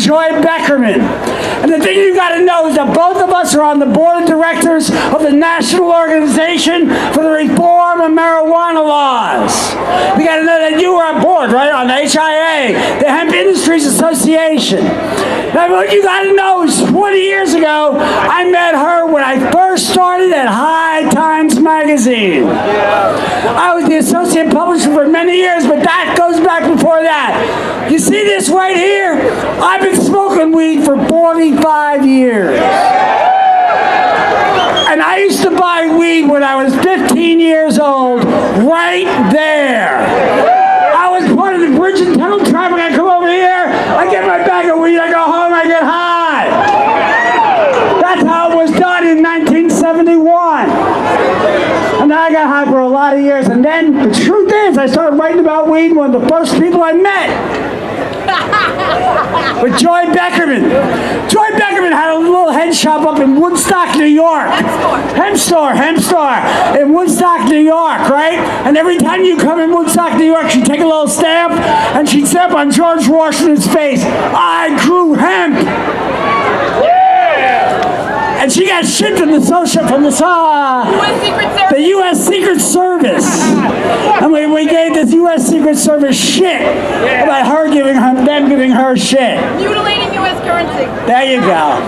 Joy Beckerman. And the thing you got to know is that both of us are on the board of directors of the National Organization for the Reform of Marijuana Laws. You got to know that you were on board, right, on the HIA, the Hemp Industries Association. Now, what you got to know is 20 years ago, I met her when I first started at High Times Magazine. I was the associate publisher for many years, but that goes back before that. You see this right here? I've been smoking weed for 45 years. And I used to buy weed when I was 15 years old, right there. I was part of the bridge and tunnel traffic. I come over here, I get my bag of weed, I go home, I get high. That's how it was done in 1971. And I got high for a lot of years. And then the truth is, I started writing about weed, one of the first people I met. With Joy Beckerman. Joy Beckerman had a little head shop up in Woodstock, New York. Hemp store in Woodstock, New York, right? And every time you come in Woodstock, New York, she'd take a little stamp and she'd stamp on George Washington's face, "I grew hemp." And she got shit from the U.S. Secret Service. And we gave this U.S. Secret Service shit about them giving her shit. Mutilating U.S. currency. There you go.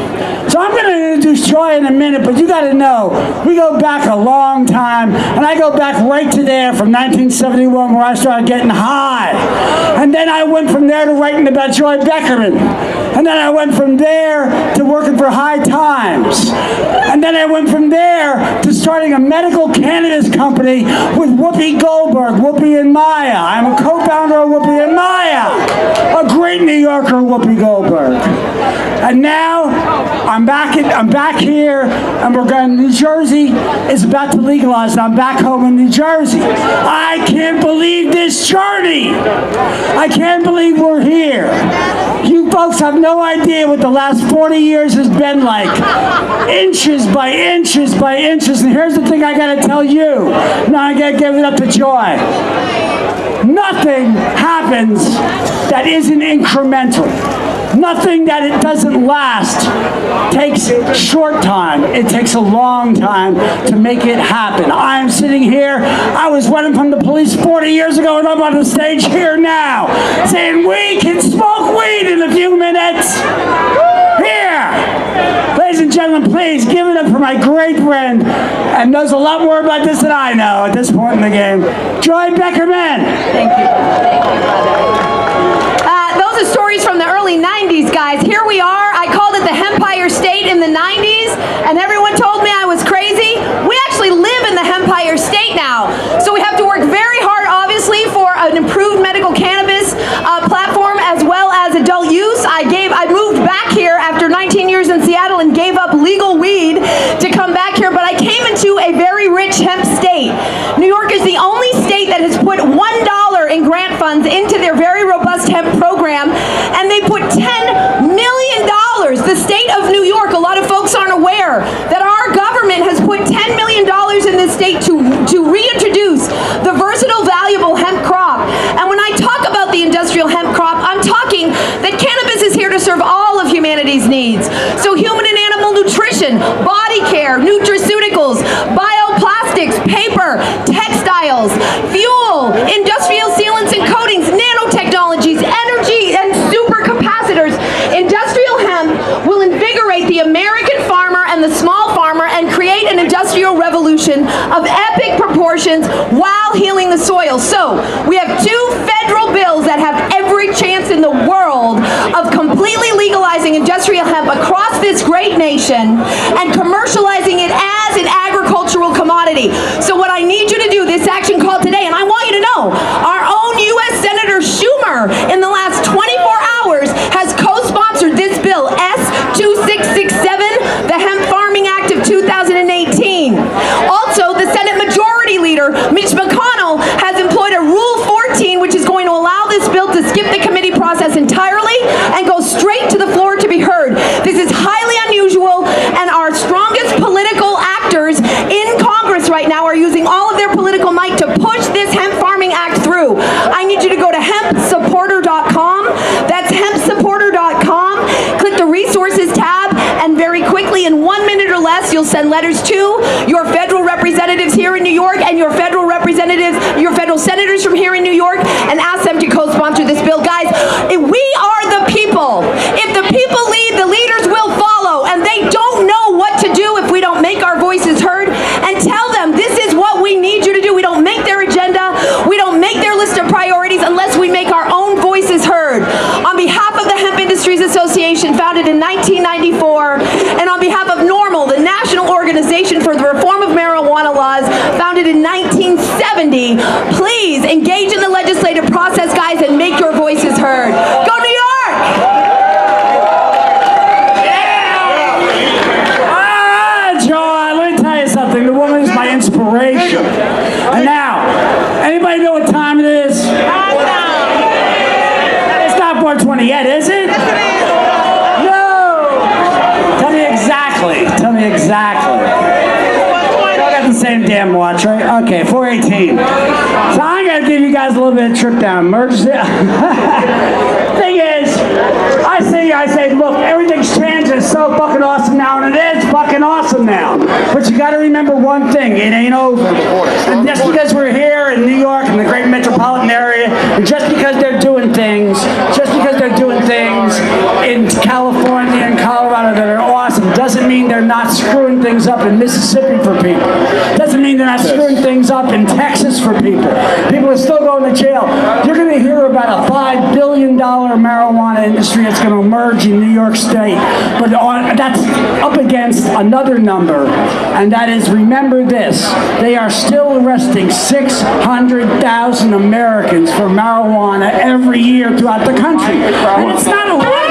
So I'm going to introduce Joy in a minute, but you got to know, we go back a long time, and I go back right to there from 1971 where I started getting high. And then I went from there to writing about Joy Beckerman. And then I went from there to working for High Times. And then I went from there to starting a medical cannabis company with Whoopi Goldberg, Whoopi and Maya. I'm a co-founder of Whoopi and Maya, a great New Yorker, Whoopi Goldberg. And now I'm back here, and we're going. New Jersey is about to legalize, and I'm back home in New Jersey. I can't believe this journey. I can't believe we're here. You folks have no idea what the last 40 years has been like. Inches by inches by inches. And here's the thing I got to tell you. Now I got to give it up to Joy. Nothing happens that isn't incremental. Nothing that it doesn't last takes short time. It takes a long time to make it happen. I am sitting here. I was running from the police 40 years ago, and I'm on the stage here now saying we can smoke weed in a few minutes. Here. Ladies and gentlemen, please give it up for my great friend, and knows a lot more about this than I know at this point in the game, Joy Beckerman. Thank you. Those are stories from the early 90s, guys. Here we are. I called it the Hempire State in the 90s, and everyone told me I was crazy. We actually live in the Hempire State now. So we have to work very hard, obviously, for an improved medical cannabis platform as well as adult use. I moved back here after 19 years in Seattle and gave up legal weed to come back here, but I came into a very rich hemp state. New York is the only state that has put $1 in grant funds into their very robust hemp program, and they put $10 million. The state of New York, a lot of folks aren't aware that our government has put $10 million in this state to reintroduce the versatile, valuable hemp crop. And when I talk about the industrial hemp crop, I'm talking that cannabis is here to serve all of humanity's needs. So human and animal nutrition, body care, nutraceuticals, bioplastics, paper, textiles, fuel, industrial sealants and coatings, nanotechnologies, energy, and supercapacitors. Industrial hemp will invigorate the American farmer and the small farmer and create an industrial revolution of epic proportions while healing the soil. So we have 2 federal bills that have every chance in the world of completely legalizing industrial hemp across this great nation and commercializing it as an agricultural commodity. So what I need you to do, this action call today, and I want you to know, our own U.S. Senator Schumer in the last 24 hours has co-sponsored this bill, S-2667, the Hemp Farming Act of 2018. Also, the Senate Majority Leader, Mitch McConnell, has employed a Rule 14, which is going to allow this bill to skip the committee process entirely and go straight to the floor to be heard. This is highly unusual, and our strongest political actors in Congress right now are using all of their political might to push this Hemp Farming Act through. I need you to go to hempsupporter.com. That's hempsupporter.com send letters to your federal representatives here in New York and your federal representatives, your federal senators from here in New York, and ask them to co-sponsor this bill. Guys, we are the people. If the people lead, the leaders will follow, and they don't know what to do if we don't make our voices heard. And tell them this is what we need you to do. We don't make their agenda. We don't make their list of priorities unless we make our own voices heard. On behalf of the Hemp Industries Association, founded in 1994, and on behalf of NORML, the National Organization for the Reform of Marijuana Laws, founded in 1970, please engage in the legislative process, guys, and make your voices heard. Go New York! John, let me tell you something. The woman is my inspiration. And now, anybody know what time it is? It's not 4:20 yet, is it? No! Tell me exactly. Tell me exactly. I got the same damn watch, right? Okay, 4:18. So I'm going to give you guys a little bit of trip down. Emergency. Thing is, I say, look, everything's changed. It's so fucking awesome now, and it is fucking awesome now. But you got to remember one thing: it ain't over. And just because we're here in New York and the great metropolitan area, and just because they're doing things, in California and Colorado that are awesome, doesn't mean they're not screwing things up in Mississippi for people. Doesn't mean they're not screwing things up in Texas for people. People are still going to jail. You're going to hear about a $5 billion marijuana industry that's going to emerge in New York State. But that's up against another number, and that is, remember this, they are still arresting 600,000 Americans for marijuana every year throughout the country. And it's not a lot.